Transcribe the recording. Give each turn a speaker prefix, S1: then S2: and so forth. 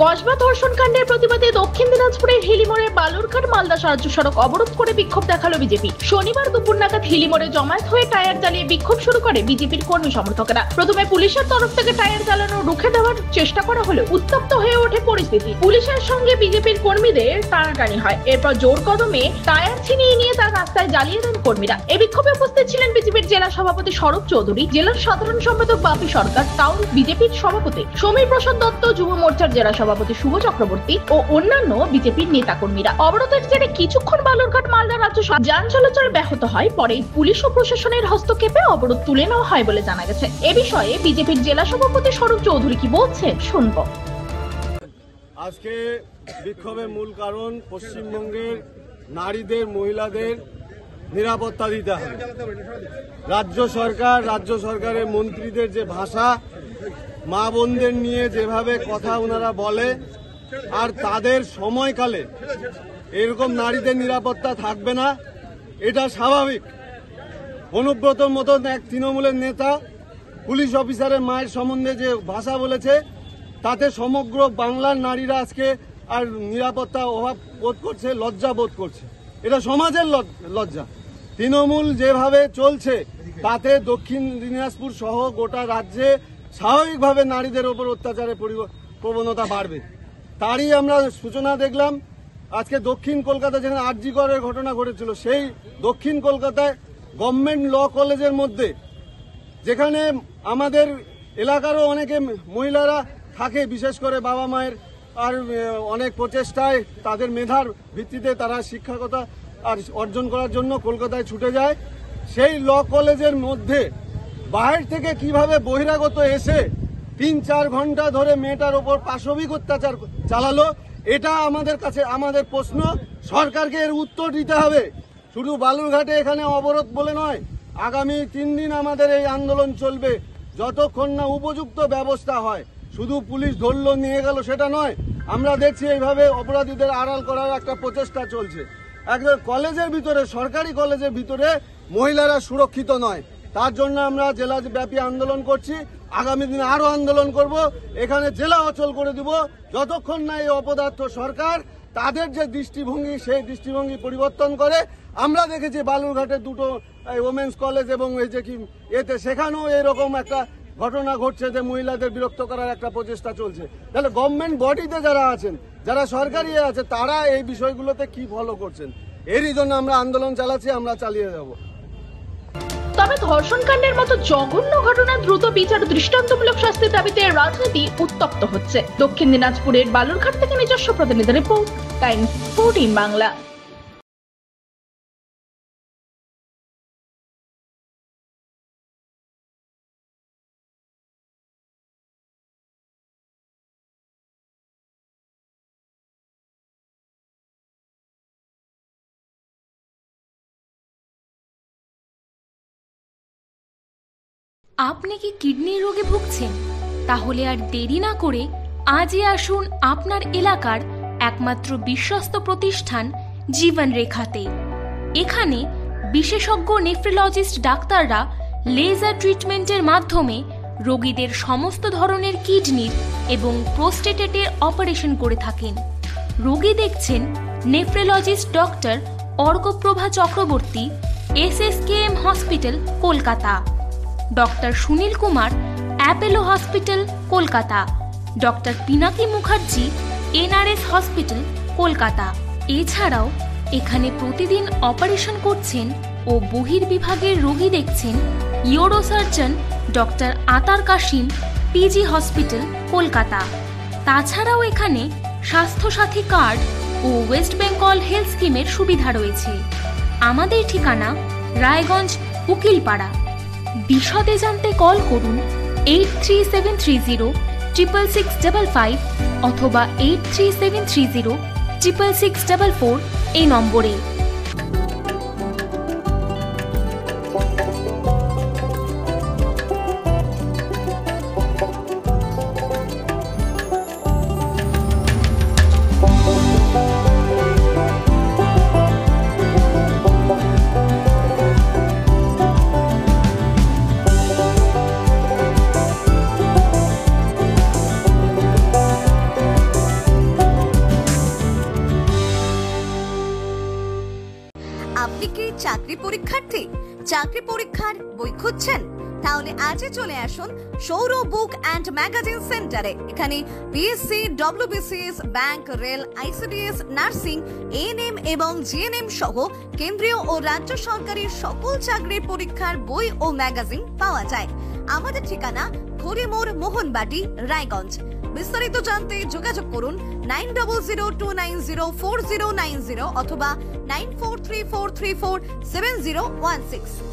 S1: কসবা ধর্ষণ কাণ্ডের প্রতিবাদে দক্ষিণ দিনাজপুরের হিলিমোড়ে বালুরঘাট মালদা রাজ্য সড়ক অবরোধ করে বিক্ষোভ দেখালো বিজেপি। শনিবার দুপুর নাগাদ হিলিমোড়ে জমায়েত হয়ে টায়ার জ্বালিয়ে বিক্ষোভ শুরু করে বিজেপির কর্মী সমর্থকেরা। প্রথমে পুলিশের তরফ থেকে টায়ার জ্বালানো রুখে দেওয়ার চেষ্টা করা হলেও উত্তপ্ত হয়ে ওঠে পরিস্থিতি। পুলিশের সঙ্গে বিজেপির কর্মীদের টানাটানি হয়। এরপর জোর কদমে টায়ার ছিনিয়ে নিয়ে তার রাস্তায় জ্বালিয়ে দেন কর্মীরা। এই বিক্ষোভে উপস্থিত ছিলেন বিজেপির জেলা সভাপতি শরৎ চৌধুরী, জেলার সাধারণ সম্পাদক বাপি সরকার, টাউন বিজেপির সভাপতি সমীর প্রসাদ দত্ত, যুব মোর্চার জেলা সভাপতি শুভ চক্রবর্তী ও অন্যান্য বিজেপির নেতা কর্মীরা। অবরোধের জেরে কিছুক্ষণ বালুরঘাট মালদা রাজ্য যান চলাচল ব্যাহত হয়। পরে পুলিশ ও প্রশাসনের হস্তক্ষেপে অবরোধ তুলে নেওয়া হয় বলে জানা গেছে। এ বিষয়ে বিজেপির জেলা সভাপতি শরৎ চৌধুরী কি বলছেন শুনব।
S2: আজকে বিক্ষোভের মূল কারণ পশ্চিমবঙ্গের নারীদের, মহিলাদের নিরাপত্তা দিতে হবে। রাজ্য সরকারের মন্ত্রীদের যে ভাষা, মা বোনদের নিয়ে যেভাবে কথা ওনারা বলে, আর তাদের সময়কালে এরকম নারীদের নিরাপত্তা থাকবে না, এটা স্বাভাবিক। অনুব্রতর মতন এক তৃণমূলের নেতা পুলিশ অফিসারের মায়ের সম্বন্ধে যে ভাষা বলেছে, তাতে সমগ্র বাংলার নারীরা আজকে আর নিরাপত্তা অভাব বোধ করছে, লজ্জা বোধ করছে। এটা সমাজের লজ্জা। তৃণমূল যেভাবে চলছে তাতে দক্ষিণ দিনাজপুর সহ গোটা রাজ্যে স্বাভাবিকভাবে নারীদের ওপর অত্যাচারের প্রবণতা বাড়বে। তারই আমরা সূচনা দেখলাম আজকে দক্ষিণ কলকাতা, যেখানে আরজি করের ঘটনা ঘটেছিল, সেই দক্ষিণ কলকাতায় গভর্নমেন্ট ল কলেজের মধ্যে, যেখানে আমাদের এলাকারও অনেকে মহিলারা থাকে, বিশেষ করে বাবা মায়ের আর অনেক প্রচেষ্টায় তাদের মেধার ভিত্তিতে তারা শিক্ষকতা আর অর্জন করার জন্য কলকাতায় ছুটে যায়। সেই ল কলেজের মধ্যে বাইরে থেকে কিভাবে বহিরাগত এসে ৩-৪ ঘন্টা ধরে মেয়েটার ওপর পাশবিক অত্যাচার চালালো, এটা আমাদের কাছে আমাদের প্রশ্ন। সরকারকে এর উত্তর দিতে হবে। শুধু বালুরঘাটে এখানে অবরোধ বলে নয়, আগামী 3 দিন আমাদের এই আন্দোলন চলবে যতক্ষণ না উপযুক্ত ব্যবস্থা হয়। শুধু পুলিশ ধরল নিয়ে গেল সেটা নয়, আমরা দেখছি এইভাবে অপরাধীদের আড়াল করার একটা প্রচেষ্টা চলছে। একদম কলেজের ভিতরে, সরকারি কলেজের ভিতরে মহিলারা সুরক্ষিত নয়। তার জন্য আমরা জেলাব্যাপী আন্দোলন করছি, আগামী দিনে আরো আন্দোলন করব। এখানে জেলা অচল করে দিব যতক্ষণ না এই অপদার্থ সরকার তাদের যে দৃষ্টিভঙ্গি, সেই দৃষ্টিভঙ্গি পরিবর্তন করে। আমরা দেখেছি বালুরঘাটের দুটো ওমেন্স কলেজ এবং এই যে কি এতে, সেখানেও এরকম একটা ঘটনা ঘটছে যে মহিলাদের বিরক্ত করার একটা প্রচেষ্টা চলছে। তাহলে গভর্নমেন্ট বডিতে যারা আছেন, যারা সরকারি আছে, তারা এই বিষয়গুলোতে কি ফলো করছেন? এরই জন্য আমরা আন্দোলন চালাচ্ছি, আমরা চালিয়ে যাব।
S1: তবে ধর্ষণ কাণ্ডের মতো জঘন্য ঘটনা দ্রুত বিচার, দৃষ্টান্তমূলক শাস্তির দাবিতে রাজনীতি উত্তপ্ত হচ্ছে। দক্ষিণ দিনাজপুরের বালুরঘাট থেকে নিজস্ব প্রতিনিধি রিপোর্ট, টাইমস 14 বাংলা।
S3: আপনি কি কিডনির রোগে ভুগছেন? তাহলে আর দেরি না করে আজই আসুন আপনার এলাকার একমাত্র বিশ্বস্ত প্রতিষ্ঠান জীবন রেখাতে। এখানে বিশেষজ্ঞ নেফ্রোলজিস্ট ডাক্তাররা লেজার ট্রিটমেন্টের মাধ্যমে রোগীদের সমস্ত ধরনের কিডনির এবং প্রোস্টেটের অপারেশন করে থাকেন। রোগী দেখছেন nephrologist doctor Arkaprava Chakraborty, SSKM hospital, Kolkata. Doctor Sunil Kumar, Apollo hospital, Kolkata. Doctor Pinaki Mukherjee, NRS hospital, Kolkata. এছাড়াও এখানে প্রতিদিন অপারেশন করছেন ও বহির্বিভাগের রোগী দেখছেন ইউরোসার্জন ডক্টর আতার কাশিম, PG হসপিটাল, কলকাতা। তাছাড়াও এখানে স্বাস্থ্যসাথী কার্ড ও ওয়েস্ট বেঙ্গল হেলথ স্কিমের সুবিধা রয়েছে। আমাদের ঠিকানা রায়গঞ্জ, উকিলপাড়া। বিশদে জানতে কল করুন 8373066655 অথবা 8373066644 এই নম্বরে।
S4: আপনি কি চাকরি পরীক্ষার্থী? চাকরি পরীক্ষার বই খুঁজছেন? তাহলে আজই চলে আসুন সৌর বুক অ্যান্ড ম্যাগাজিন সেন্টারে। এখানে BSc, WBCS, bank, rail, ICDS, nursing, ANM এবং জিএনএম সহ কেন্দ্রীয় ও রাজ্য সরকারি সকল চাকরির পরীক্ষার বই ও ম্যাগাজিন পাওয়া যায়। আমাদের ঠিকানা ঘড়িমোড়, মোহনবাটি, রায়গঞ্জ। বিস্তারিত জানতে যোগাযোগ করুন 9002904090 অথবা 9434347016।